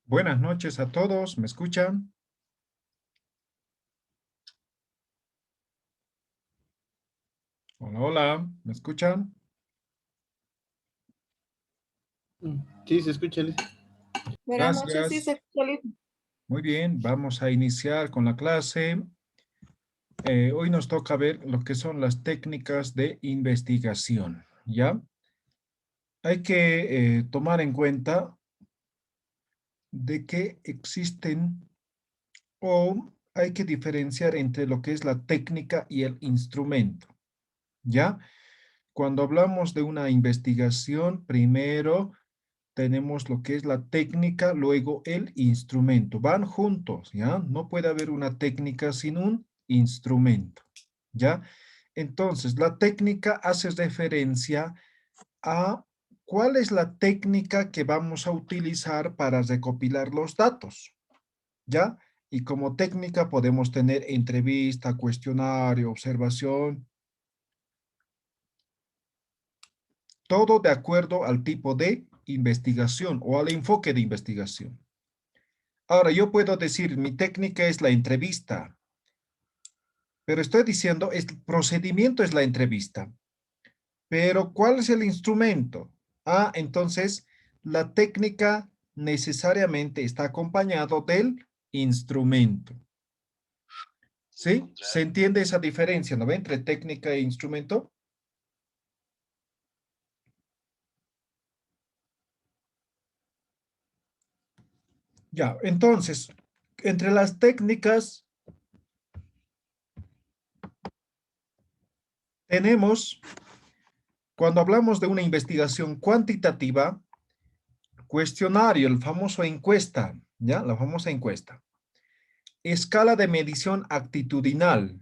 Buenas noches a todos, ¿me escuchan? Hola, hola, ¿me escuchan? Sí, se escucha, Liz. Buenas noches, sí, se Gracias. escucha listo. Muy bien, vamos a iniciar con la clase. Hoy nos toca ver lo que son las técnicas de investigación, ¿ya? Hay que tomar en cuenta de que existen o hay que diferenciar entre lo que es la técnica y el instrumento, ¿ya? Cuando hablamos de una investigación, primero tenemos lo que es la técnica, luego el instrumento. Van juntos, ¿ya? No puede haber una técnica sin un instrumento, ¿ya? Entonces, la técnica hace referencia a cuál es la técnica que vamos a utilizar para recopilar los datos, ¿ya? Y como técnica podemos tener entrevista, cuestionario, observación, todo de acuerdo al tipo de investigación o al enfoque de investigación. Ahora, yo puedo decir, mi técnica es la entrevista, pero estoy diciendo, el procedimiento es la entrevista. Pero, ¿cuál es el instrumento? Ah, entonces, la técnica necesariamente está acompañado del instrumento. ¿Sí? ¿Se entiende esa diferencia, no ve? Entre técnica e instrumento. Ya, entonces, entre las técnicas tenemos, cuando hablamos de una investigación cuantitativa, cuestionario, el famoso encuesta, ¿ya? La famosa encuesta. Escala de medición actitudinal,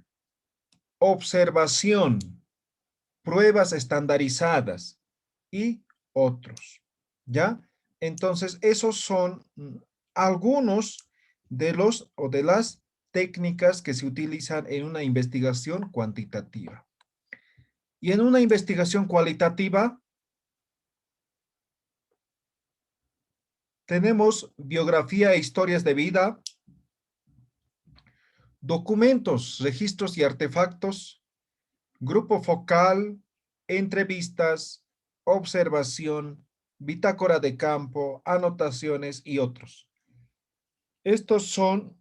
observación, pruebas estandarizadas y otros, ¿ya? Entonces, esos son algunos de los o de las técnicas que se utilizan en una investigación cuantitativa. Y en una investigación cualitativa, tenemos biografía e historias de vida, documentos, registros y artefactos, grupo focal, entrevistas, observación, bitácora de campo, anotaciones y otros. Estos son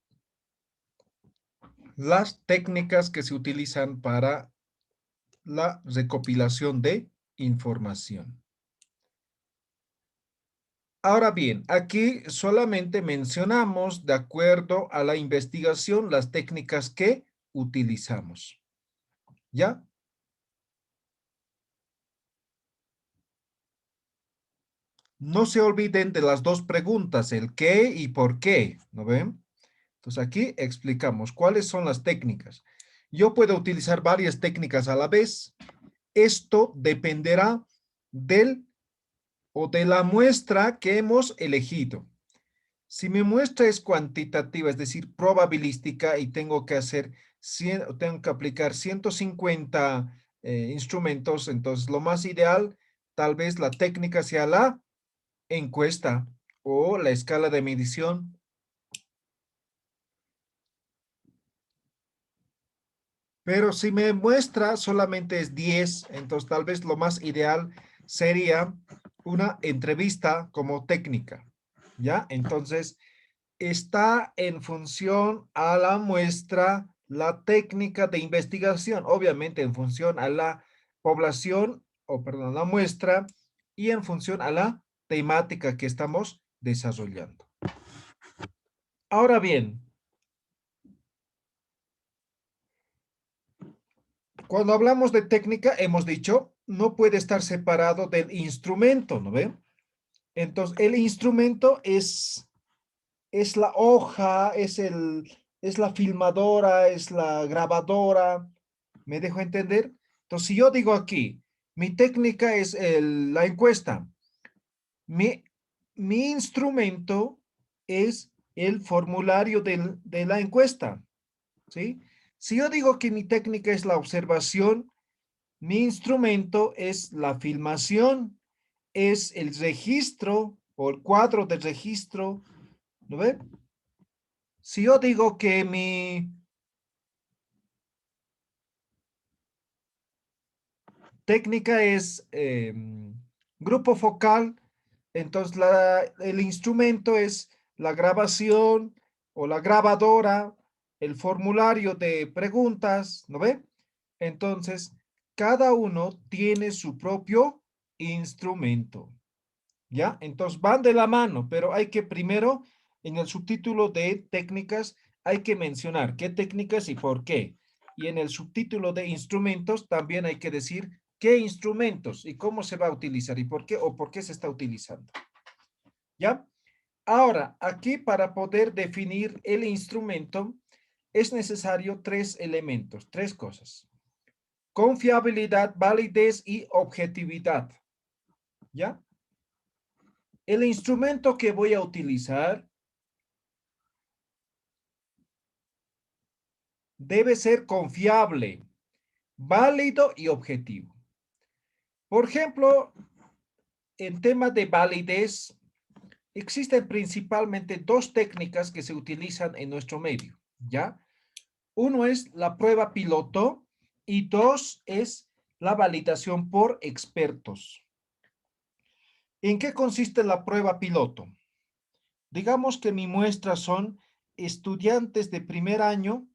las técnicas que se utilizan para la recopilación de información. Ahora bien, aquí solamente mencionamos, de acuerdo a la investigación, las técnicas que utilizamos. ¿Ya? No se olviden de las dos preguntas, el qué y por qué, ¿no ven? Entonces aquí explicamos cuáles son las técnicas. Yo puedo utilizar varias técnicas a la vez. Esto dependerá del o de la muestra que hemos elegido. Si mi muestra es cuantitativa, es decir, probabilística, y tengo que tengo que aplicar 150 instrumentos, entonces lo más ideal, tal vez la técnica sea la encuesta o la escala de medición. Pero si me muestra solamente es 10, entonces tal vez lo más ideal sería una entrevista como técnica, ¿ya? Entonces, está en función a la muestra, la técnica de investigación, obviamente en función a la población, o perdón, a la muestra, y en función a la temática que estamos desarrollando. Ahora bien, cuando hablamos de técnica, hemos dicho, no puede estar separado del instrumento, ¿no ven? Entonces, el instrumento es la hoja, es la filmadora, es la grabadora, ¿me dejo entender? Entonces, si yo digo aquí, mi técnica es la encuesta, mi, mi instrumento es el formulario de la encuesta, ¿sí? Si yo digo que mi técnica es la observación, mi instrumento es la filmación, es el registro o el cuadro de registro ¿Lo ve? Si yo digo que mi técnica es grupo focal, entonces el instrumento es la grabación o la grabadora, el formulario de preguntas, ¿no ve? Entonces, cada uno tiene su propio instrumento, ¿ya? Entonces van de la mano, pero hay que primero, en el subtítulo de técnicas, hay que mencionar qué técnicas y por qué. Y en el subtítulo de instrumentos también hay que decir qué instrumentos y cómo se va a utilizar y por qué o por qué se está utilizando. ¿Ya? Ahora, aquí para poder definir el instrumento es necesario tres elementos, tres cosas. Confiabilidad, validez y objetividad. ¿Ya? El instrumento que voy a utilizar debe ser confiable, válido y objetivo. Por ejemplo, en temas de validez, existen principalmente dos técnicas que se utilizan en nuestro medio, ¿ya? Uno es la prueba piloto y dos es la validación por expertos. ¿En qué consiste la prueba piloto? Digamos que mi muestra son estudiantes de primer año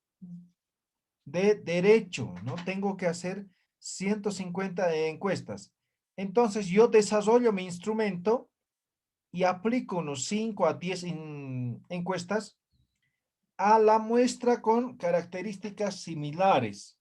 de derecho, ¿no? Tengo que hacer 150 encuestas. Entonces yo desarrollo mi instrumento y aplico unos 5 a 10 encuestas a la muestra con características similares.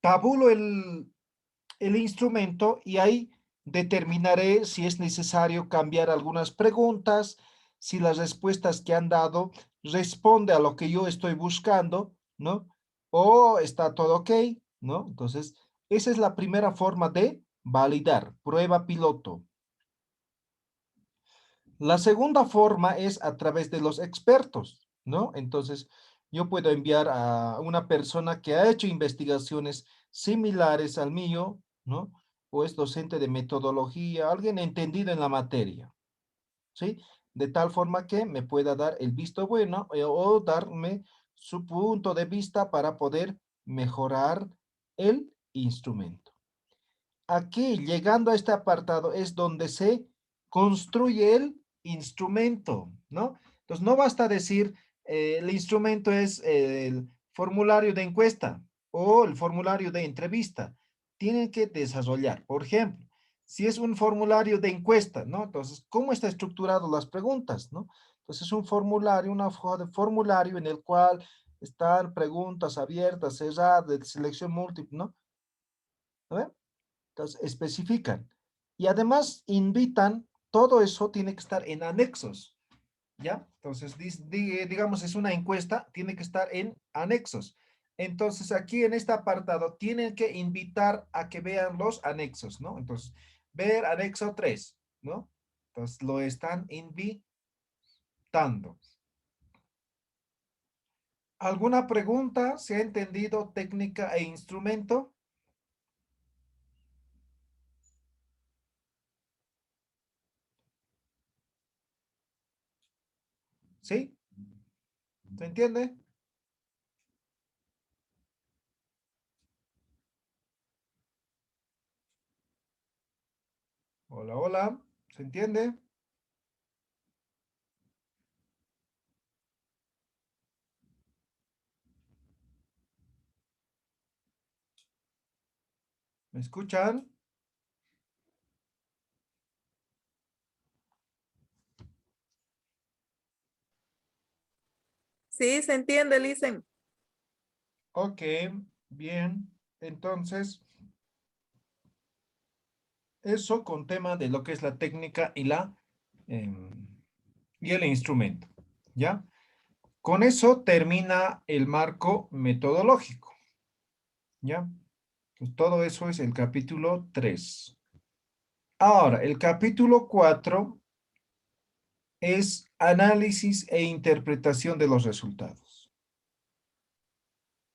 Tabulo el instrumento y ahí determinaré si es necesario cambiar algunas preguntas, si las respuestas que han dado responde a lo que yo estoy buscando, ¿no? O está todo ok, ¿no? Entonces, esa es la primera forma de validar, prueba piloto. La segunda forma es a través de los expertos, ¿no? Entonces, yo puedo enviar a una persona que ha hecho investigaciones similares al mío, ¿no? O es docente de metodología, alguien entendido en la materia, ¿sí? De tal forma que me pueda dar el visto bueno o darme su punto de vista para poder mejorar el instrumento. Aquí, llegando a este apartado, es donde se construye el instrumento, ¿no? Entonces, no basta decir el instrumento es el formulario de encuesta o el formulario de entrevista. Tienen que desarrollar, por ejemplo, si es un formulario de encuesta, ¿no? Entonces, ¿cómo está estructurado las preguntas, no? Entonces, es un formulario, una hoja de formulario en el cual están preguntas abiertas, cerradas, de selección múltiple, ¿no? ¿No? Entonces, especifican. Y además invitan, todo eso tiene que estar en anexos, ¿ya? Entonces, digamos, es una encuesta, tiene que estar en anexos. Entonces, aquí en este apartado, tienen que invitar a que vean los anexos, ¿no? Entonces, ver anexo 3, ¿no? Entonces, lo están invitando. ¿Alguna pregunta? ¿Se ha entendido técnica e instrumento? ¿Sí? ¿Se entiende? Hola, hola. ¿Se entiende? ¿Me escuchan? Sí, se entiende, Listen. Ok, bien. Entonces, eso con tema de lo que es la técnica y y el instrumento, ¿ya? Con eso termina el marco metodológico, ¿ya? Pues todo eso es el capítulo 3. Ahora, el capítulo 4 es análisis e interpretación de los resultados.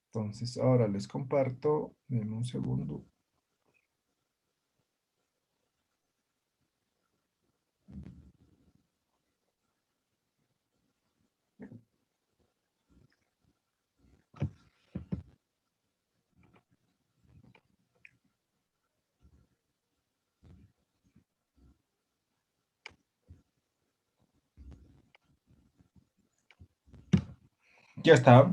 Entonces, ahora les comparto, denme un segundo. Ya está.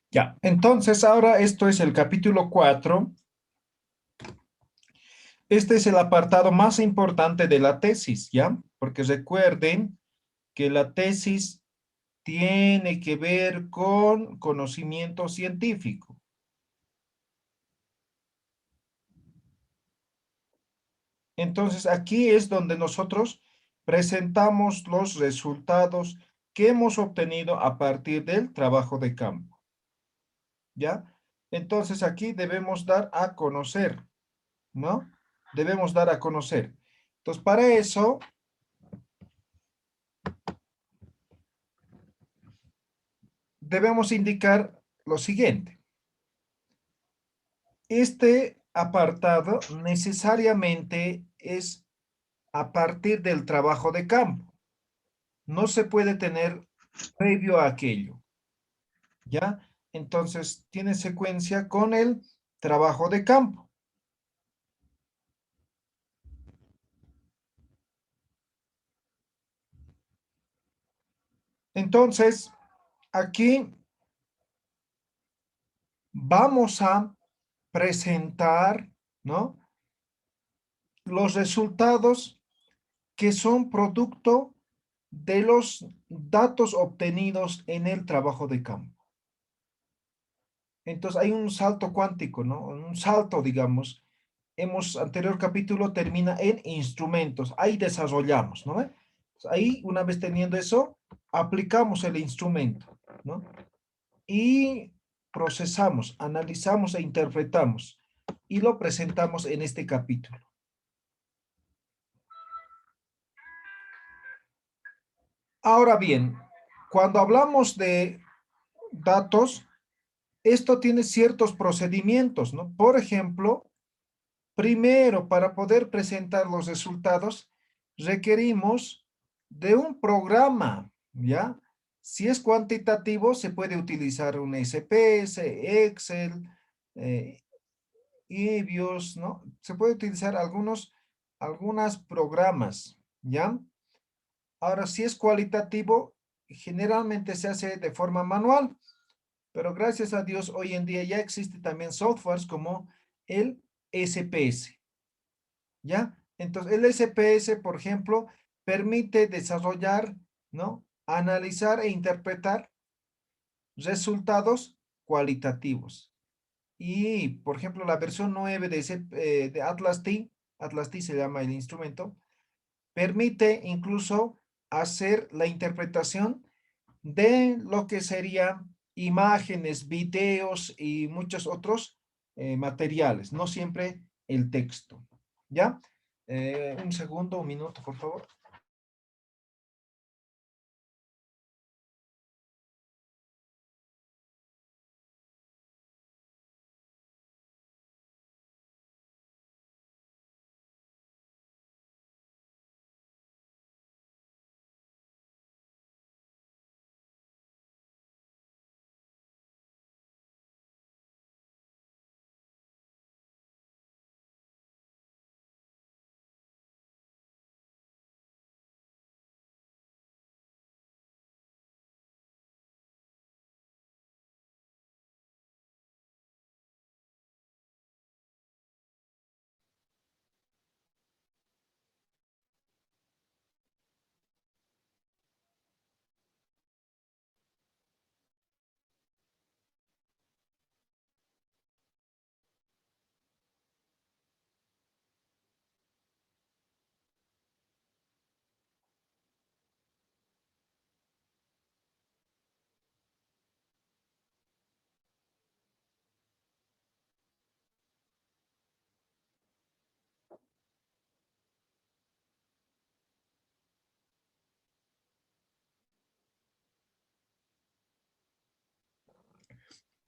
Ya, entonces ahora esto es el capítulo 4. Este es el apartado más importante de la tesis, ¿ya? Porque recuerden que la tesis tiene que ver con conocimiento científico. Entonces, aquí es donde nosotros presentamos los resultados que hemos obtenido a partir del trabajo de campo, ¿ya? Entonces, aquí debemos dar a conocer, ¿no? Debemos dar a conocer. Entonces, para eso, debemos indicar lo siguiente. Este apartado necesariamente es a partir del trabajo de campo. No se puede tener previo a aquello, ¿ya? Entonces, tiene secuencia con el trabajo de campo. Entonces, aquí vamos a presentar, ¿no? Los resultados que son producto de los datos obtenidos en el trabajo de campo. Entonces hay un salto cuántico, ¿no? Un salto, digamos. Anterior capítulo termina en instrumentos. Ahí desarrollamos, ¿no? Ahí, una vez teniendo eso, aplicamos el instrumento, ¿no? Y procesamos, analizamos e interpretamos. Y lo presentamos en este capítulo. Ahora bien, cuando hablamos de datos, esto tiene ciertos procedimientos, ¿no? Por ejemplo, primero, para poder presentar los resultados, requerimos de un programa, ¿ya? Si es cuantitativo, se puede utilizar un SPS, Excel, eh, EBIOS, ¿no? Se puede utilizar algunos programas, ¿ya? Ahora, si es cualitativo, generalmente se hace de forma manual, pero gracias a Dios, hoy en día ya existe también softwares como el SPS. ¿Ya? Entonces, el SPS, por ejemplo, permite desarrollar, ¿no? Analizar e interpretar resultados cualitativos. Y, por ejemplo, la versión 9 de Atlas T se llama el instrumento, permite incluso hacer la interpretación de lo que serían imágenes, videos y muchos otros materiales, no siempre el texto. ¿Ya? Un segundo, un minuto, por favor.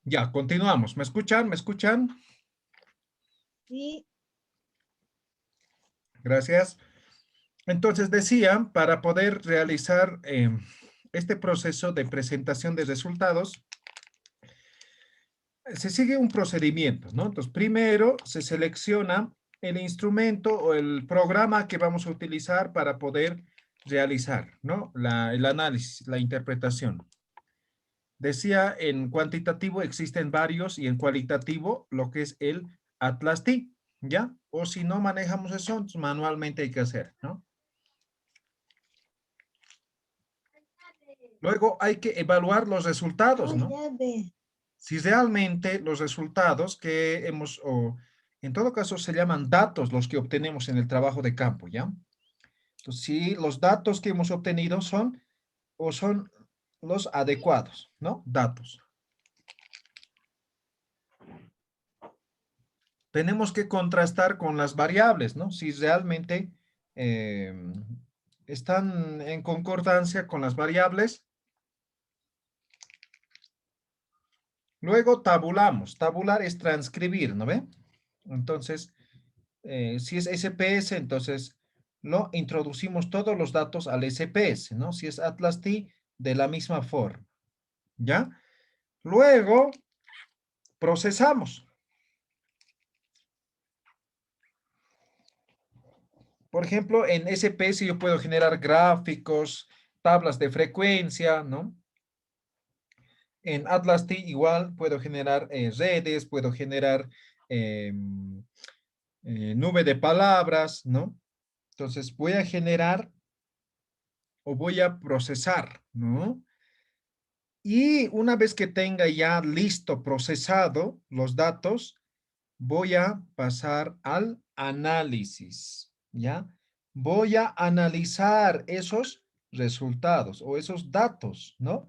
Ya, continuamos. ¿Me escuchan? ¿Me escuchan? Sí. Gracias. Entonces decía, para poder realizar este proceso de presentación de resultados, se sigue un procedimiento, ¿no? Entonces, primero se selecciona el instrumento o el programa que vamos a utilizar para poder realizar, ¿no? El análisis, la interpretación. Decía, en cuantitativo existen varios y en cualitativo lo que es el Atlas T, ¿ya? O si no manejamos eso, entonces manualmente hay que hacer, ¿no? Luego hay que evaluar los resultados, ¿no? Si realmente los resultados que hemos, o en todo caso se llaman datos los que obtenemos en el trabajo de campo, ¿ya? Entonces, si los datos que hemos obtenido son, o son los adecuados, ¿no? Datos. Tenemos que contrastar con las variables, ¿no? Si realmente están en concordancia con las variables. Luego tabulamos. Tabular es transcribir, ¿no ve? Entonces, si es SPS, entonces lo introducimos todos los datos al SPS, ¿no? Si es Atlas T, de la misma forma, ¿ya? Luego, procesamos. Por ejemplo, en SPS yo puedo generar gráficos, tablas de frecuencia, ¿no? En Atlas T igual puedo generar redes, puedo generar nube de palabras, ¿no? Entonces voy a generar o voy a procesar, ¿no? Y una vez que tenga ya listo, procesado los datos, voy a pasar al análisis, ¿ya? Voy a analizar esos resultados o esos datos, ¿no?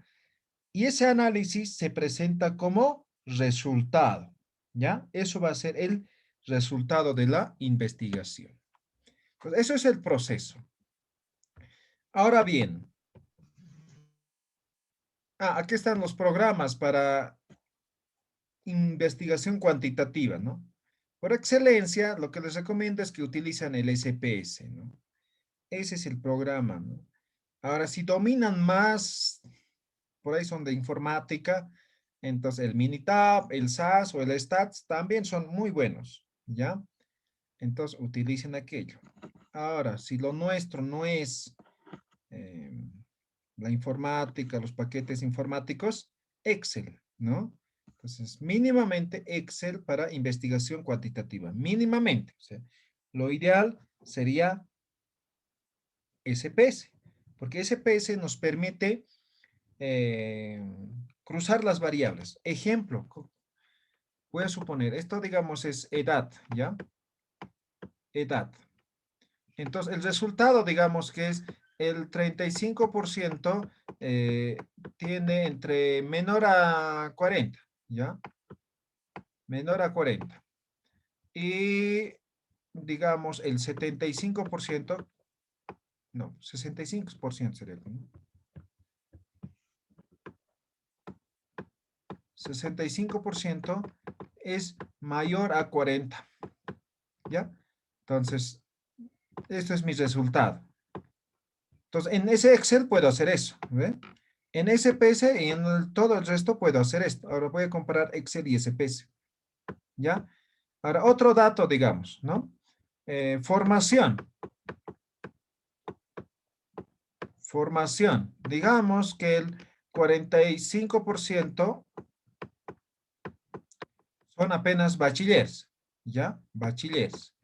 Y ese análisis se presenta como resultado, ¿ya? Eso va a ser el resultado de la investigación. Pues eso es el proceso. Ahora bien, aquí están los programas para investigación cuantitativa, ¿no? Por excelencia, lo que les recomiendo es que utilicen el SPS, ¿no? Ese es el programa, ¿no? Ahora, si dominan más, por ahí son de informática, entonces el Minitab, el SAS o el Stats también son muy buenos, ¿ya? Entonces utilicen aquello. Ahora, si lo nuestro no es la informática, los paquetes informáticos, Excel, ¿no? Entonces, mínimamente Excel para investigación cuantitativa, mínimamente. O sea, lo ideal sería SPS, porque SPS nos permite cruzar las variables. Ejemplo, voy a suponer, esto digamos es edad, ¿ya? Edad. Entonces, el resultado, digamos que es el 35% tiene entre menor a 40, ¿ya? Menor a 40. Y, digamos, el 75%, no, 65% sería, ¿no? 65% es mayor a 40, ¿ya? Entonces, esto es mi resultado. Entonces, en ese Excel puedo hacer eso, ¿ve? En SPS y en todo el resto puedo hacer esto. Ahora voy a comparar Excel y SPS, ¿ya? Ahora, otro dato, digamos, ¿no? Formación. Formación. Digamos que el 45% son apenas bachilleres, ¿ya? Bachilleres.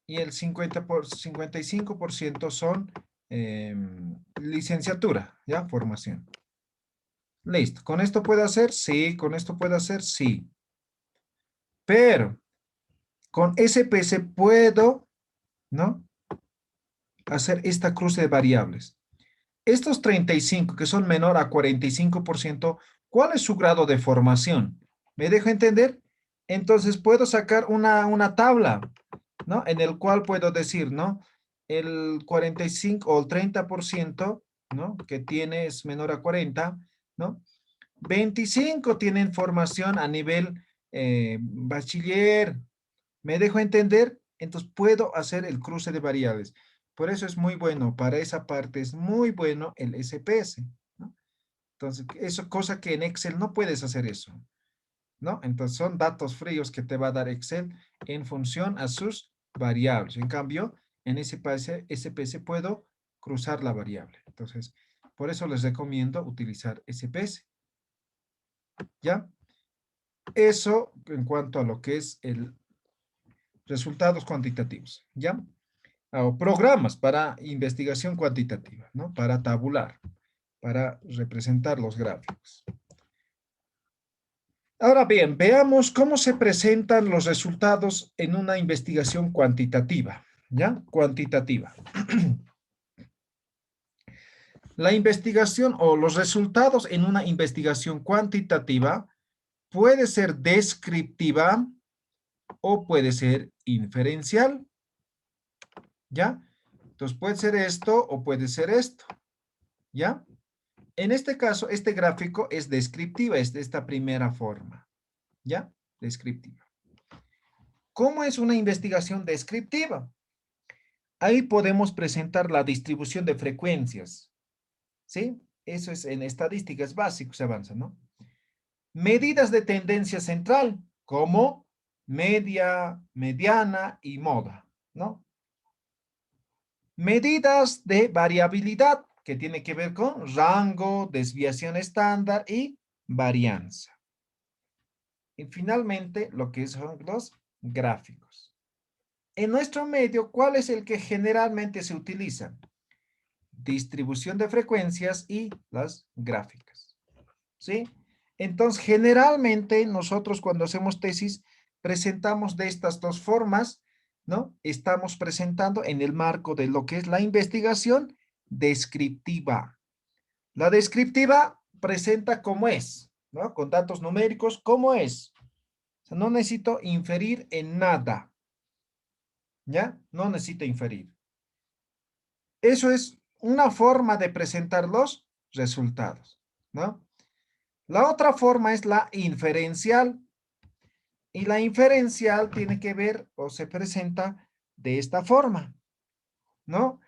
Y el 55% son licenciatura, ¿ya? Formación. Listo. ¿Con esto puedo hacer? Sí. ¿Con esto puedo hacer? Sí. Pero con SPS puedo, ¿no? Hacer esta cruce de variables. Estos 35 que son menor a 45%, ¿cuál es su grado de formación? ¿Me dejo entender? Entonces puedo sacar una tabla, ¿no? En el cual puedo decir, ¿no? El 45 o el 30%, ¿no? Que tiene es menor a 40, ¿no? 25 tienen formación a nivel bachiller. ¿Me dejo entender? Entonces puedo hacer el cruce de variables. Por eso es muy bueno, para esa parte es muy bueno el SPS, ¿no? Entonces, eso cosa que en Excel no puedes hacer eso, ¿no? Entonces son datos fríos que te va a dar Excel en función a sus variables. En cambio, en SPS puedo cruzar la variable. Entonces, por eso les recomiendo utilizar SPS. ¿Ya? Eso en cuanto a lo que es el resultados cuantitativos, ¿ya? O programas para investigación cuantitativa, ¿no? Para tabular, para representar los gráficos. Ahora bien, veamos cómo se presentan los resultados en una investigación cuantitativa, ¿ya? Cuantitativa. La investigación o los resultados en una investigación cuantitativa puede ser descriptiva o puede ser inferencial, ¿ya? Entonces puede ser esto o puede ser esto, ¿ya? En este caso, este gráfico es descriptiva, es de esta primera forma, ¿ya? Descriptiva. ¿Cómo es una investigación descriptiva? Ahí podemos presentar la distribución de frecuencias, ¿sí? Eso es en estadística, es básico, se avanza, ¿no? Medidas de tendencia central, como media, mediana y moda, ¿no? Medidas de variabilidad, que tiene que ver con rango, desviación estándar y varianza. Y finalmente, lo que son los gráficos. En nuestro medio, ¿cuál es el que generalmente se utiliza? Distribución de frecuencias y las gráficas. ¿Sí? Entonces, generalmente nosotros cuando hacemos tesis presentamos de estas dos formas, ¿no? Estamos presentando en el marco de lo que es la investigación descriptiva. La descriptiva presenta cómo es, ¿no? Con datos numéricos, cómo es. O sea, no necesito inferir en nada, ¿ya? No necesito inferir. Eso es una forma de presentar los resultados, ¿no? La otra forma es la inferencial. Y la inferencial tiene que ver o se presenta de esta forma, ¿no?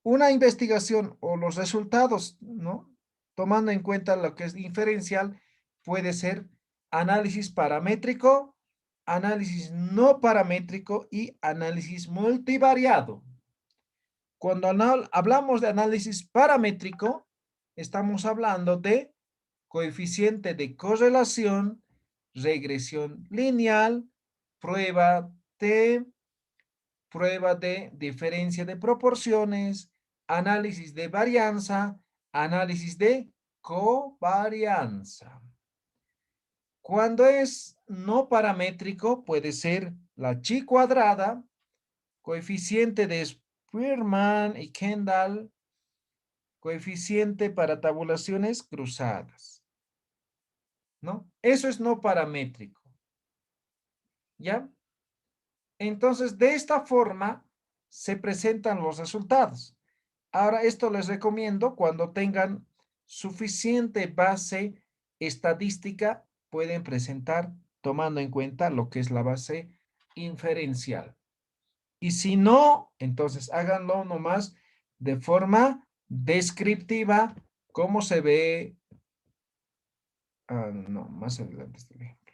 Una investigación o los resultados, ¿no? Tomando en cuenta lo que es inferencial, puede ser análisis paramétrico, análisis no paramétrico y análisis multivariado. Cuando hablamos de análisis paramétrico, estamos hablando de coeficiente de correlación, regresión lineal, prueba de diferencia de proporciones, análisis de varianza, análisis de covarianza. Cuando es no paramétrico, puede ser la chi cuadrada, coeficiente de Spearman y Kendall, coeficiente para tabulaciones cruzadas, ¿no? Eso es no paramétrico, ¿ya? Entonces, de esta forma se presentan los resultados. Ahora, esto les recomiendo cuando tengan suficiente base estadística, pueden presentar tomando en cuenta lo que es la base inferencial. Y si no, entonces háganlo nomás de forma descriptiva, como se ve. No, más adelante este ejemplo.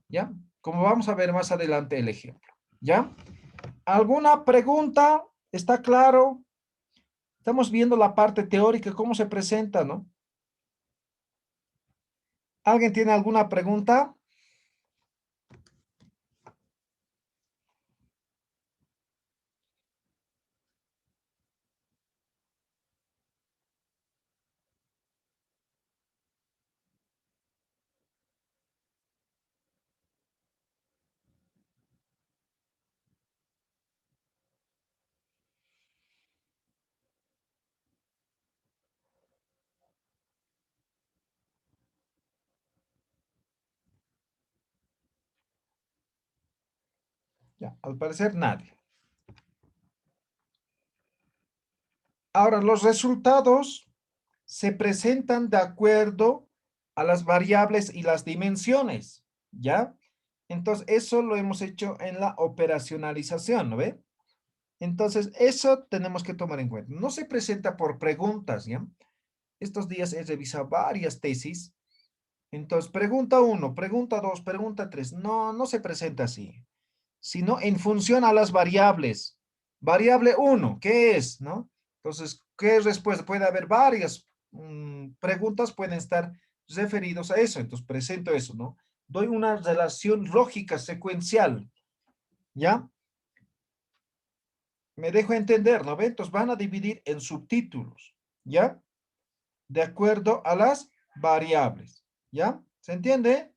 ¿Ya? Como vamos a ver más adelante el ejemplo. ¿Ya? ¿Alguna pregunta? ¿Está claro? Estamos viendo la parte teórica, cómo se presenta, ¿no? ¿Alguien tiene alguna pregunta? Ya, al parecer nadie. Ahora, los resultados se presentan de acuerdo a las variables y las dimensiones, ¿ya? Entonces, eso lo hemos hecho en la operacionalización, ¿no ve? Entonces, eso tenemos que tomar en cuenta. No se presenta por preguntas, ¿ya? Estos días he revisado varias tesis. Entonces, pregunta 1, pregunta 2, pregunta 3. No, no se presenta así, sino en función a las variables. Variable 1, ¿qué es? ¿No? Entonces, ¿qué respuesta? Puede haber varias preguntas, pueden estar referidos a eso. Entonces, presento eso, ¿no? Doy una relación lógica secuencial, ¿ya? Me dejo entender, ¿no? Entonces, van a dividir en subtítulos, ¿ya? De acuerdo a las variables, ¿ya? ¿Se entiende?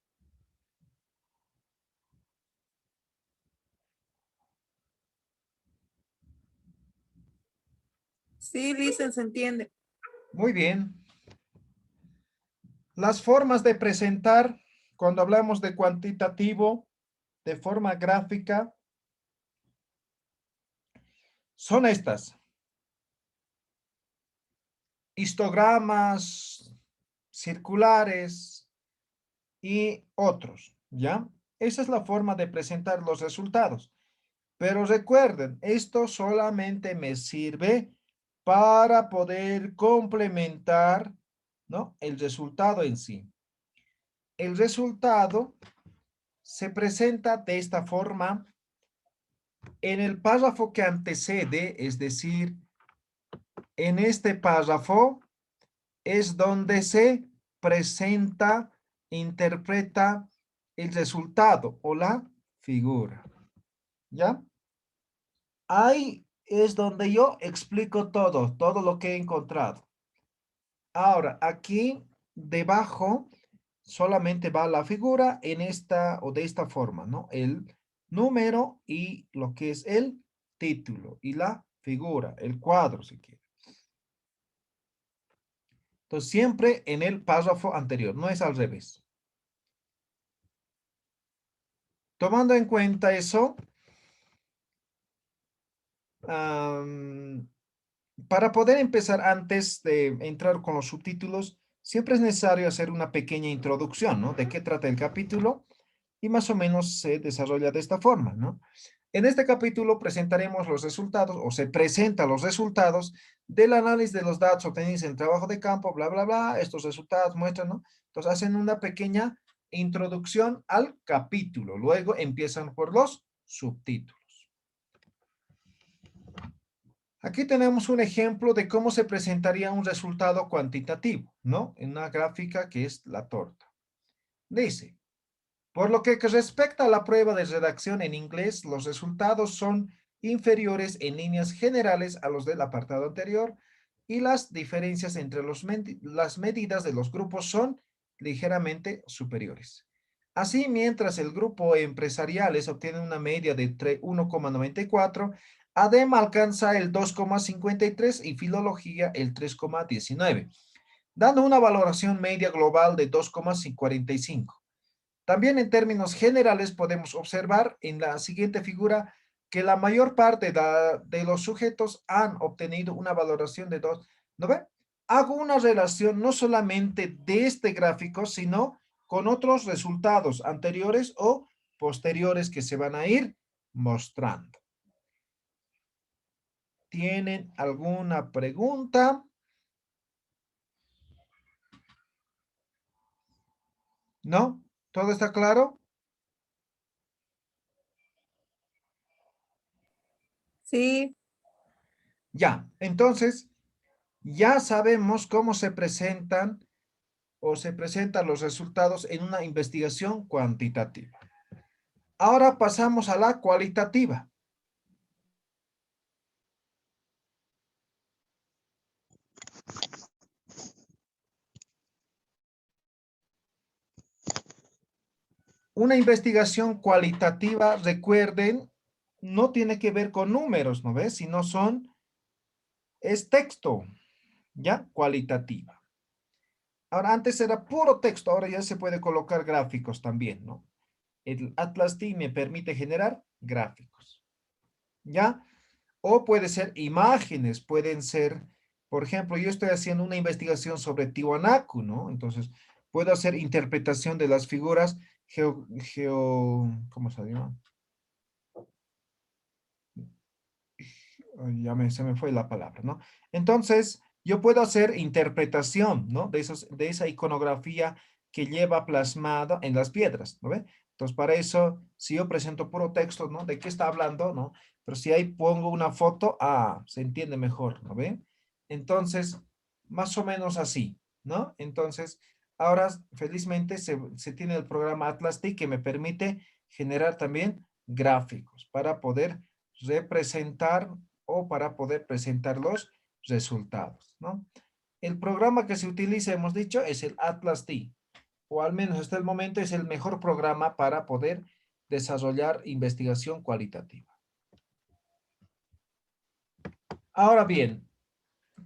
Sí, listen, se entiende. Muy bien. Las formas de presentar, cuando hablamos de cuantitativo, de forma gráfica, son estas. Histogramas, circulares y otros, ¿ya? Esa es la forma de presentar los resultados. Pero recuerden, esto solamente me sirve para poder complementar, ¿no? El resultado en sí. El resultado se presenta de esta forma en el párrafo que antecede, es decir, en este párrafo es donde se presenta, interpreta el resultado o la figura, ¿ya? Ahí es donde yo explico todo lo que he encontrado. Ahora, aquí debajo solamente va la figura en esta o de esta forma, ¿no? El número y lo que es el título y la figura, el cuadro, si quiere. Entonces, siempre en el párrafo anterior, no es al revés. Tomando en cuenta eso, para poder empezar antes de entrar con los subtítulos, siempre es necesario hacer una pequeña introducción, ¿no? De qué trata el capítulo y más o menos se desarrolla de esta forma, ¿no? En este capítulo presentaremos los resultados o se presentan los resultados del análisis de los datos obtenidos en trabajo de campo, bla, bla, bla. Estos resultados muestran, ¿no? Entonces hacen una pequeña introducción al capítulo. Luego empiezan por los subtítulos. Aquí tenemos un ejemplo de cómo se presentaría un resultado cuantitativo, ¿no? En una gráfica que es la torta. Dice, por lo que respecta a la prueba de redacción en inglés, los resultados son inferiores en líneas generales a los del apartado anterior y las diferencias entre las medidas de los grupos son ligeramente superiores. Así, mientras el grupo empresariales obtiene una media de 1,94, ADEM alcanza el 2,53 y filología el 3,19, dando una valoración media global de 2,45. También en términos generales podemos observar en la siguiente figura que la mayor parte de los sujetos han obtenido una valoración de 2. ¿No ve? Hago una relación no solamente de este gráfico, sino con otros resultados anteriores o posteriores que se van a ir mostrando. ¿Tienen alguna pregunta? ¿No? ¿Todo está claro? Sí, Ya, entonces ya sabemos cómo se presentan o se presentan los resultados en una investigación cuantitativa. Ahora pasamos a la cualitativa. Una investigación cualitativa, recuerden, no tiene que ver con números, ¿no ves? Sino es texto, ¿ya? Cualitativa. Ahora, antes era puro texto, ahora ya se puede colocar gráficos también, ¿no? El Atlas D me permite generar gráficos, ¿ya? O puede ser imágenes, pueden ser, por ejemplo, yo estoy haciendo una investigación sobre Tiwanaku, ¿no? Entonces, Puedo hacer interpretación de las figuras ¿cómo se llama? Ay, se me fue la palabra, ¿no? Entonces, yo puedo hacer interpretación, ¿no? De esa iconografía que lleva plasmado en las piedras, ¿no ve? Entonces, para eso, si yo presento puro texto, ¿no? ¿De qué está hablando, no? Pero si ahí pongo una foto, se entiende mejor, ¿no ve? Entonces, más o menos así, ¿no? Entonces, ahora, felizmente, se tiene el programa Atlas TIC que me permite generar también gráficos para poder representar o para poder presentar los resultados, ¿no? El programa que se utiliza, hemos dicho, es el Atlas D, o al menos hasta el momento es el mejor programa para poder desarrollar investigación cualitativa. Ahora bien,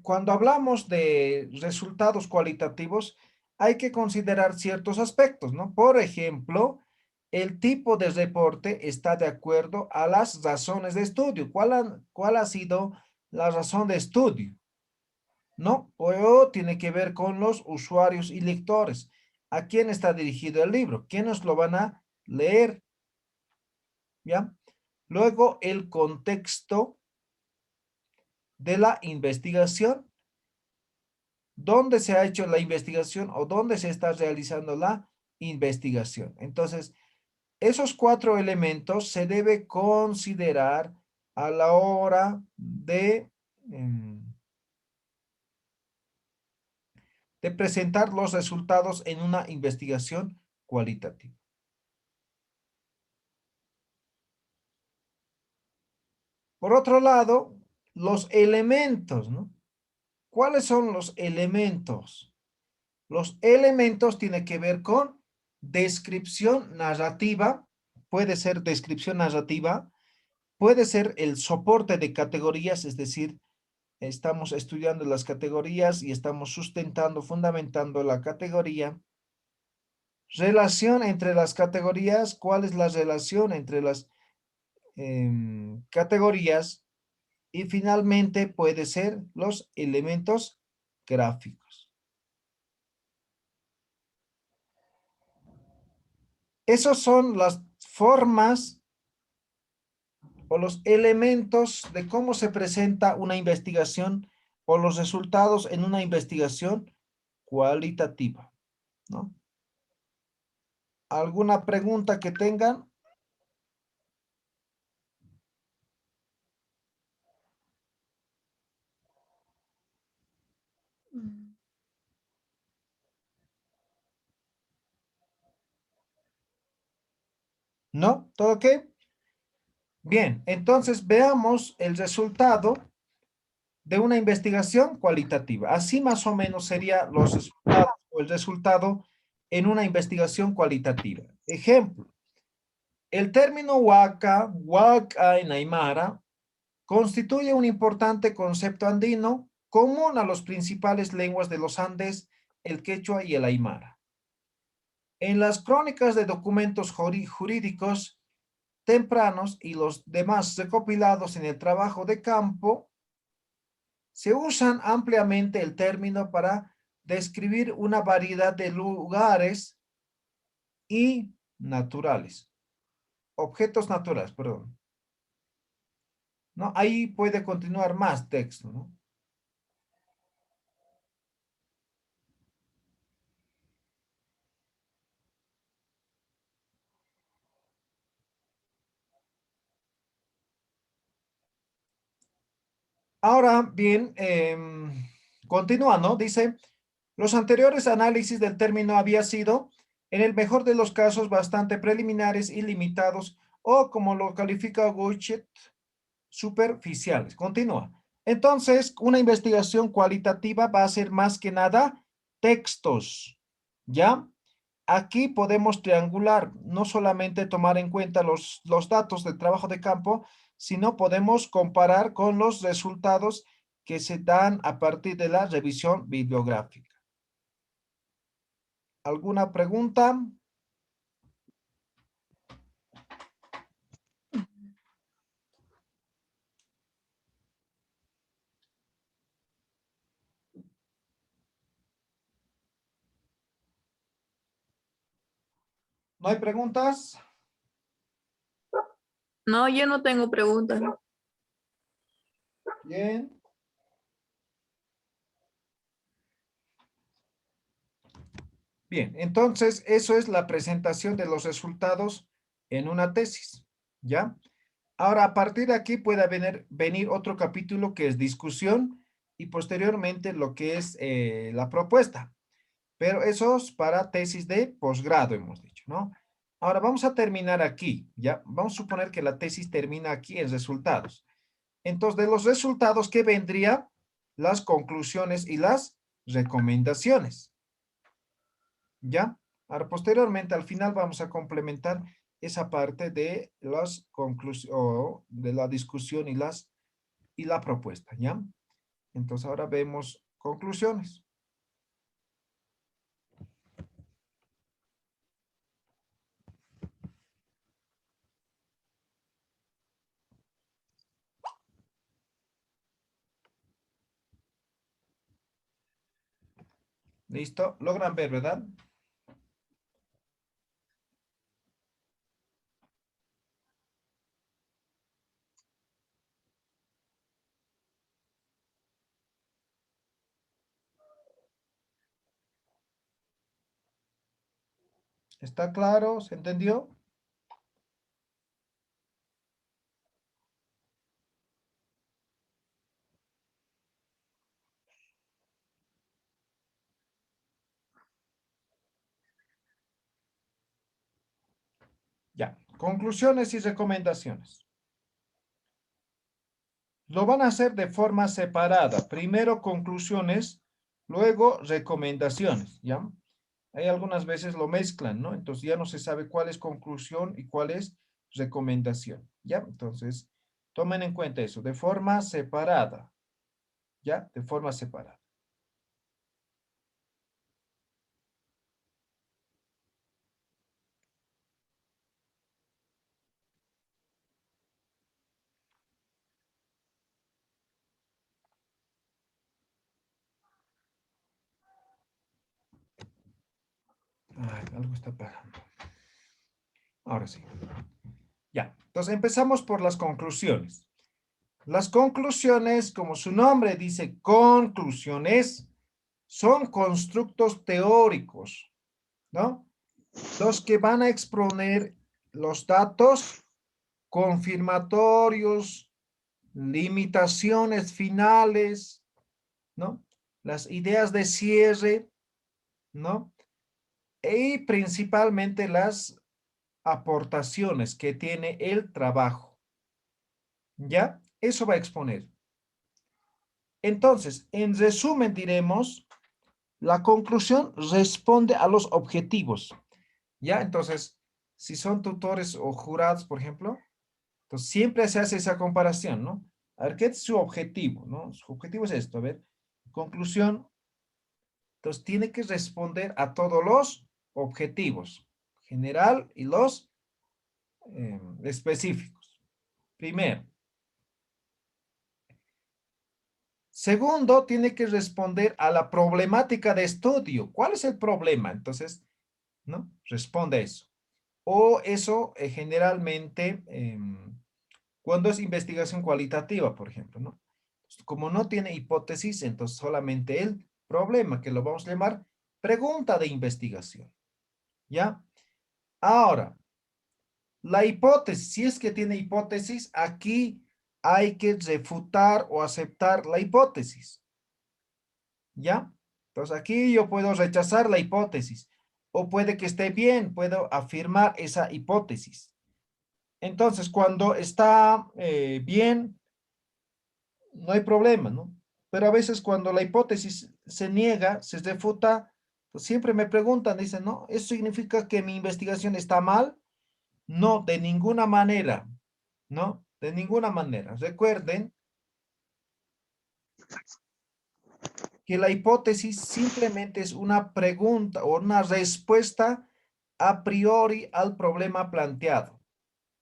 cuando hablamos de resultados cualitativos, hay que considerar ciertos aspectos, ¿no? Por ejemplo, el tipo de reporte está de acuerdo a las razones de estudio. ¿Cuál ha sido la razón de estudio? ¿No? O tiene que ver con los usuarios y lectores. ¿A quién está dirigido el libro? ¿Quiénes lo van a leer? ¿Ya? Luego, el contexto de la investigación. ¿Dónde se ha hecho la investigación o dónde se está realizando la investigación? Entonces, esos 4 elementos se debe considerar a la hora de presentar los resultados en una investigación cualitativa. Por otro lado, los elementos, ¿no? ¿Cuáles son los elementos? Los elementos tienen que ver con descripción narrativa, puede ser descripción narrativa, puede ser el soporte de categorías, es decir, estamos estudiando las categorías y estamos sustentando, fundamentando la categoría. Relación entre las categorías, ¿cuál es la relación entre las categorías? Y finalmente puede ser los elementos gráficos. Esas son las formas o los elementos de cómo se presenta una investigación o los resultados en una investigación cualitativa, ¿no? ¿Alguna pregunta que tengan? Mm. ¿No? ¿Todo ok? Bien, entonces veamos el resultado de una investigación cualitativa. Así más o menos serían los resultados o el resultado en una investigación cualitativa. Ejemplo, el término huaca en Aymara, constituye un importante concepto andino común a las principales lenguas de los Andes, el quechua y el aymara. En las crónicas de documentos jurídicos tempranos y los demás recopilados en el trabajo de campo, se usan ampliamente el término para describir una variedad de lugares y naturales, objetos naturales, perdón. ¿No? Ahí puede continuar más texto, ¿no? Ahora bien, continúa, ¿no? Dice, los anteriores análisis del término había sido, en el mejor de los casos, bastante preliminares y limitados, o como lo califica Gouchet, superficiales. Continúa. Entonces, una investigación cualitativa va a ser más que nada textos, ¿ya? Aquí podemos triangular, no solamente tomar en cuenta los datos del trabajo de campo, sino podemos comparar con los resultados que se dan a partir de la revisión bibliográfica. ¿Alguna pregunta? ¿No hay preguntas? No, yo no tengo preguntas. Bien. Bien, entonces eso es la presentación de los resultados en una tesis, ¿ya? Ahora, a partir de aquí puede venir otro capítulo que es discusión y posteriormente lo que es la propuesta. Pero eso es para tesis de posgrado, hemos dicho, ¿no? Ahora vamos a terminar aquí, ¿ya? Vamos a suponer que la tesis termina aquí en resultados. Entonces, de los resultados, ¿qué vendría? Las conclusiones y las recomendaciones, ¿ya? Ahora, posteriormente, al final vamos a complementar esa parte de las conclusiones, de la discusión y la propuesta, ¿ya? Entonces, ahora vemos conclusiones. ¿Listo? ¿Logran ver, verdad? ¿Está claro? ¿Se entendió? Ya. Conclusiones y recomendaciones. Lo van a hacer de forma separada. Primero conclusiones, luego recomendaciones, ¿ya? Hay algunas veces lo mezclan, ¿no? Entonces ya no se sabe cuál es conclusión y cuál es recomendación, ¿ya? Entonces, tomen en cuenta eso, de forma separada, ¿ya? De forma separada. Ay, algo está pasando. Ahora sí. Ya, entonces empezamos por las conclusiones. Las conclusiones, como su nombre dice, conclusiones, son constructos teóricos, ¿no? Los que van a exponer los datos confirmatorios, limitaciones finales, ¿no? Las ideas de cierre, ¿no? Y principalmente las aportaciones que tiene el trabajo, ¿ya? Eso va a exponer. Entonces, en resumen diremos, la conclusión responde a los objetivos, ¿ya? Entonces, si son tutores o jurados, por ejemplo, entonces siempre se hace esa comparación, ¿no? A ver, ¿qué es su objetivo, no? Su objetivo es esto, a ver, conclusión, entonces tiene que responder a todos los objetivos, general y los específicos. Primero. Segundo, tiene que responder a la problemática de estudio. ¿Cuál es el problema? Entonces, ¿no? Responde a eso. O eso generalmente cuando es investigación cualitativa, por ejemplo, ¿no? Como no tiene hipótesis, entonces solamente el problema, que lo vamos a llamar pregunta de investigación. ¿Ya? Ahora, la hipótesis, si es que tiene hipótesis, aquí hay que refutar o aceptar la hipótesis. ¿Ya? Entonces aquí yo puedo rechazar la hipótesis o puede que esté bien, puedo afirmar esa hipótesis. Entonces, cuando está bien, no hay problema, ¿no? Pero a veces cuando la hipótesis se niega, se refuta, pues siempre me preguntan, dicen, ¿no? ¿Eso significa que mi investigación está mal? No, de ninguna manera, ¿no? De ninguna manera. Recuerden que la hipótesis simplemente es una pregunta o una respuesta a priori al problema planteado,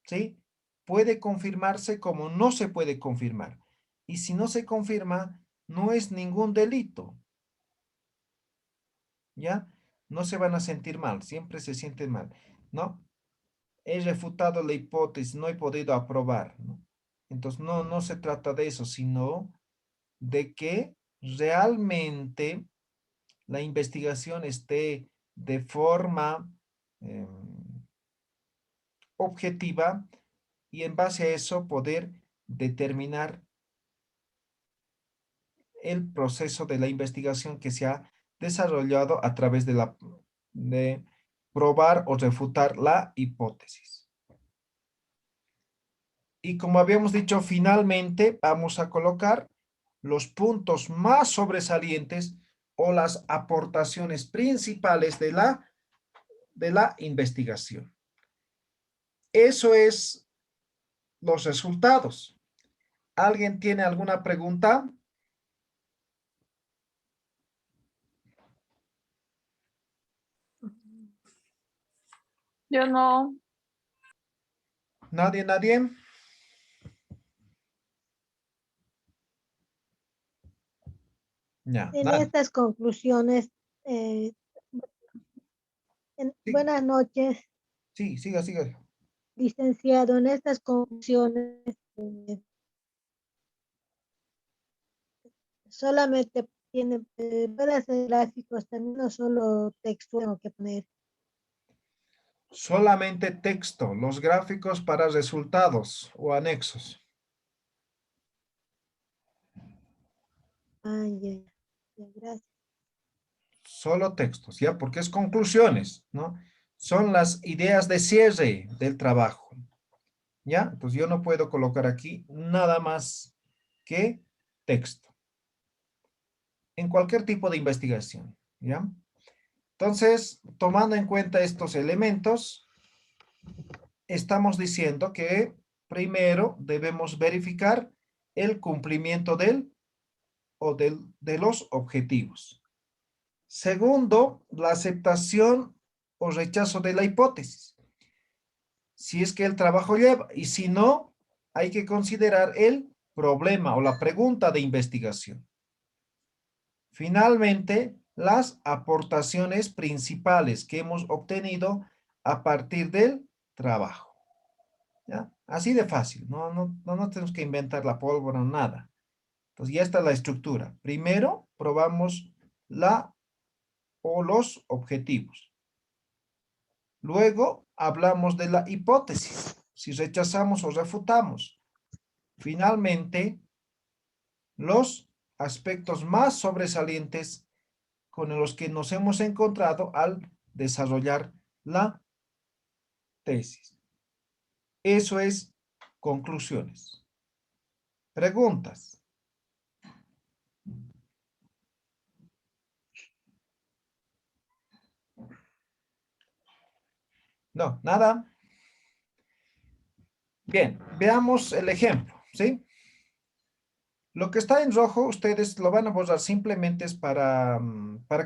¿sí? Puede confirmarse como no se puede confirmar. Y si no se confirma, no es ningún delito, ¿ya? No se van a sentir mal, siempre se sienten mal. ¿no? He refutado la hipótesis, no he podido aprobar, ¿no? Entonces, no se trata de eso, sino de que realmente la investigación esté de forma objetiva y en base a eso poder determinar el proceso de la investigación que se ha desarrollado a través de probar o refutar la hipótesis. Y como habíamos dicho, finalmente vamos a colocar los puntos más sobresalientes o las aportaciones principales de la investigación. Eso es los resultados. ¿Alguien tiene alguna pregunta? Yo no. ¿Nadie? Ya, En nadie. estas conclusiones, Sí, buenas noches, sí, siga. licenciado. En estas conclusiones, solamente puede hacer gráficos, también no solo texto tengo que poner. Solamente texto, los gráficos para resultados o anexos. Ah, ya, gracias. Solo textos, ¿ya? Porque es conclusiones, ¿no? Son las ideas de cierre del trabajo, ¿ya? Entonces yo no puedo colocar aquí nada más que texto. En cualquier tipo de investigación, ¿ya? Entonces, tomando en cuenta estos elementos, estamos diciendo que primero debemos verificar el cumplimiento de los objetivos. Segundo, la aceptación o rechazo de la hipótesis. Si es que el trabajo lleva, y si no, hay que considerar el problema o la pregunta de investigación. Finalmente, las aportaciones principales que hemos obtenido a partir del trabajo. ¿Ya? Así de fácil, no tenemos que inventar la pólvora, nada. Entonces ya está la estructura. Primero, probamos los objetivos. Luego, hablamos de la hipótesis, si rechazamos o refutamos. Finalmente, los aspectos más sobresalientes con los que nos hemos encontrado al desarrollar la tesis. Eso es conclusiones. Preguntas. No, nada. Bien, veamos el ejemplo, ¿sí? Lo que está en rojo, ustedes lo van a borrar simplemente es para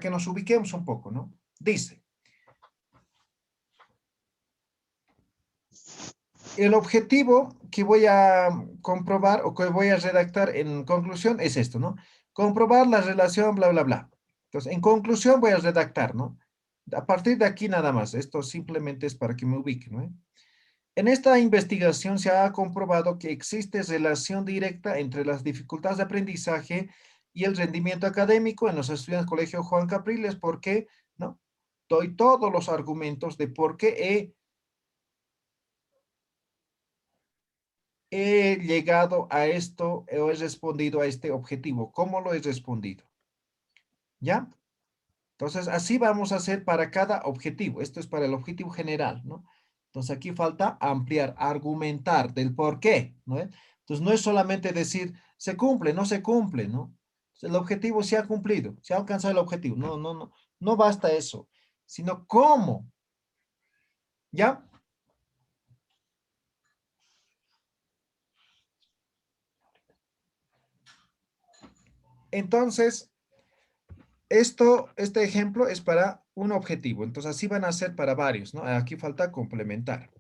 que nos ubiquemos un poco, ¿no? Dice, el objetivo que voy a comprobar o que voy a redactar en conclusión es esto, ¿no? Comprobar la relación, bla, bla, bla. Entonces, en conclusión voy a redactar, ¿no? A partir de aquí nada más. Esto simplemente es para que me ubiquen, ¿no? En esta investigación se ha comprobado que existe relación directa entre las dificultades de aprendizaje y el rendimiento académico en los estudiantes del Colegio Juan Capriles. ¿Por qué? ¿No? Doy todos los argumentos de por qué he llegado a esto o he respondido a este objetivo. ¿Cómo lo he respondido? ¿Ya? Entonces, así vamos a hacer para cada objetivo. Esto es para el objetivo general, ¿no? Entonces, aquí falta ampliar, argumentar del por qué, ¿no? Entonces, no es solamente decir, se cumple, no se cumple, ¿no? El objetivo se ha cumplido, se ha alcanzado el objetivo. No basta eso, sino cómo. ¿Ya? Entonces, este ejemplo es para un objetivo. Entonces, así van a ser para varios, ¿no? Aquí falta complementar.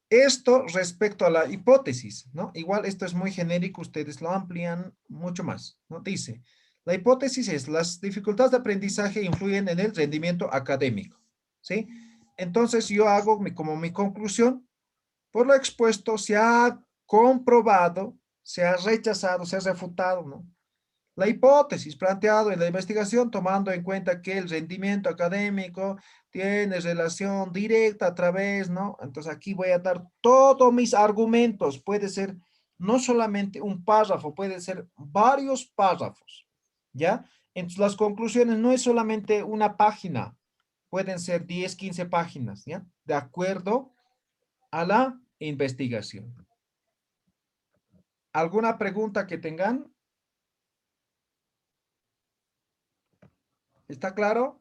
Esto respecto a la hipótesis, ¿no? Igual esto es muy genérico, ustedes lo amplían mucho más, ¿no? Dice, la hipótesis es, las dificultades de aprendizaje influyen en el rendimiento académico, ¿sí? Entonces yo hago como mi conclusión, por lo expuesto se ha comprobado, se ha rechazado, se ha refutado, ¿no? La hipótesis planteada en la investigación, tomando en cuenta que el rendimiento académico tiene relación directa a través, ¿no? Entonces aquí voy a dar todos mis argumentos. Puede ser no solamente un párrafo, puede ser varios párrafos, ¿ya? Entonces las conclusiones no es solamente una página, pueden ser 10, 15 páginas, ¿ya? De acuerdo a la investigación. ¿Alguna pregunta que tengan? ¿Está claro?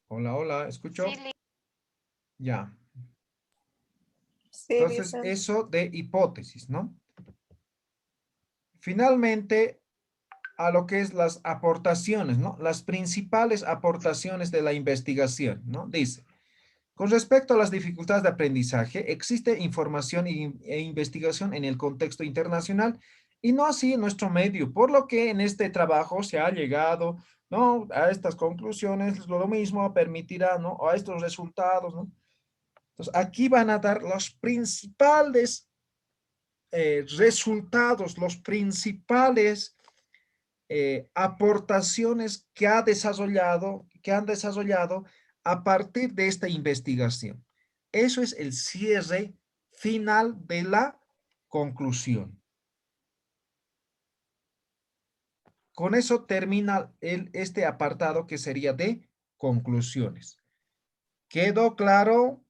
Hola, hola, ¿escucho? Ya. Sí, Entonces, dice. eso de hipótesis, ¿no? Finalmente, a lo que es las aportaciones, ¿no? Las principales aportaciones de la investigación, ¿no? Dice, con respecto a las dificultades de aprendizaje, existe información e investigación en el contexto internacional y no así en nuestro medio, por lo que en este trabajo se ha llegado, ¿no? A estas conclusiones, lo mismo permitirá, ¿no? A estos resultados, ¿no? Entonces, aquí van a dar los principales resultados, los principales aportaciones que han desarrollado a partir de esta investigación. Eso es el cierre final de la conclusión. Con eso termina este apartado que sería de conclusiones. ¿Quedó claro?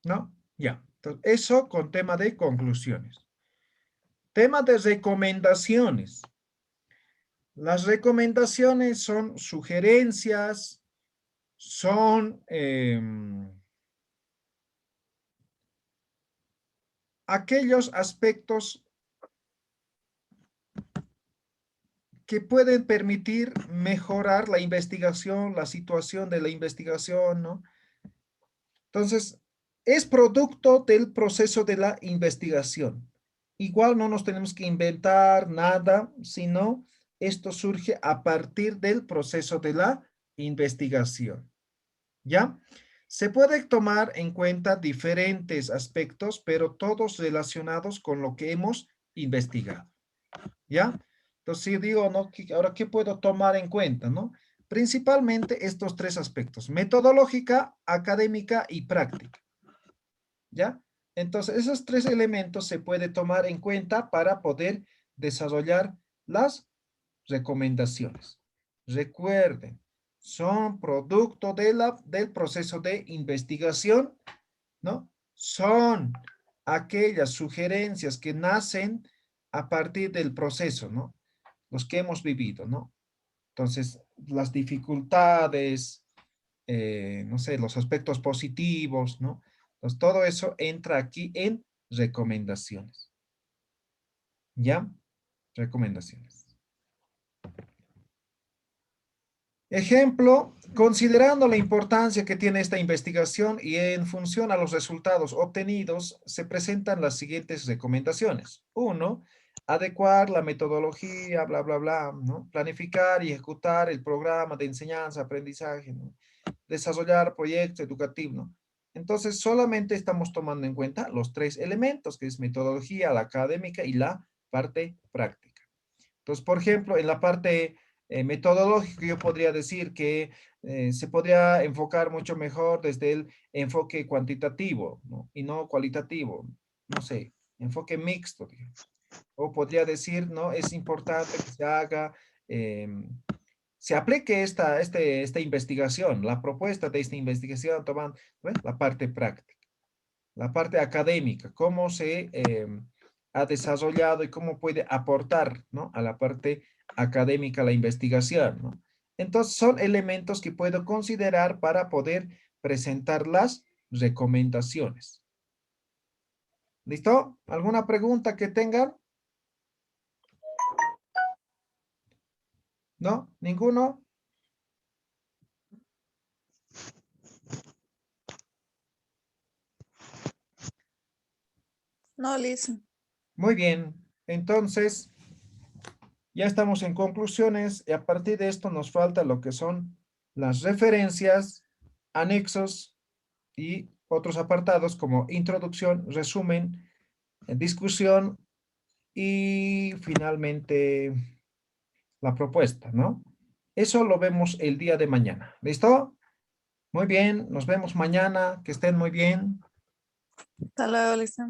¿No? Ya. Entonces, eso con tema de conclusiones. Tema de recomendaciones. Las recomendaciones son sugerencias, son aquellos aspectos que pueden permitir mejorar la investigación, la situación de la investigación, ¿no? Entonces, es producto del proceso de la investigación. Igual no nos tenemos que inventar nada, sino esto surge a partir del proceso de la investigación. ¿Ya? Se puede tomar en cuenta diferentes aspectos, pero todos relacionados con lo que hemos investigado. ¿Ya? Entonces, si digo, ¿no? Ahora, ¿qué puedo tomar en cuenta, no? Principalmente estos tres aspectos: metodológica, académica y práctica. ¿Ya? Entonces, esos tres elementos se puede tomar en cuenta para poder desarrollar las recomendaciones. Recuerden, son producto del proceso de investigación, ¿no? Son aquellas sugerencias que nacen a partir del proceso, ¿no? Los que hemos vivido, ¿no? Entonces, las dificultades, no sé, los aspectos positivos, ¿no? Entonces, todo eso entra aquí en recomendaciones. ¿Ya? Recomendaciones. Ejemplo, considerando la importancia que tiene esta investigación y en función a los resultados obtenidos, se presentan las siguientes recomendaciones. 1. Adecuar la metodología, bla, bla, bla, ¿no? Planificar y ejecutar el programa de enseñanza, aprendizaje, ¿no? Desarrollar proyectos educativos, ¿no? Entonces, solamente estamos tomando en cuenta los tres elementos, que es metodología, la académica y la parte práctica. Entonces, por ejemplo, en la parte metodológica, yo podría decir que se podría enfocar mucho mejor desde el enfoque cuantitativo, ¿no? Y no cualitativo. No sé, enfoque mixto, digamos. O podría decir, ¿no? Es importante que se haga, se aplique esta investigación, la propuesta de esta investigación, tomando, ¿ves? La parte práctica. La parte académica, cómo se ha desarrollado y cómo puede aportar, ¿no?, a la parte académica, la investigación, ¿no? Entonces, son elementos que puedo considerar para poder presentar las recomendaciones. ¿Listo? ¿Alguna pregunta que tengan? ¿No? ¿Ninguno? No, listo. Muy bien. Entonces, ya estamos en conclusiones y a partir de esto nos falta lo que son las referencias, anexos y otros apartados como introducción, resumen, discusión y finalmente la propuesta, ¿no? Eso lo vemos el día de mañana. ¿Listo? Muy bien, nos vemos mañana. Que estén muy bien. Hasta luego, listo.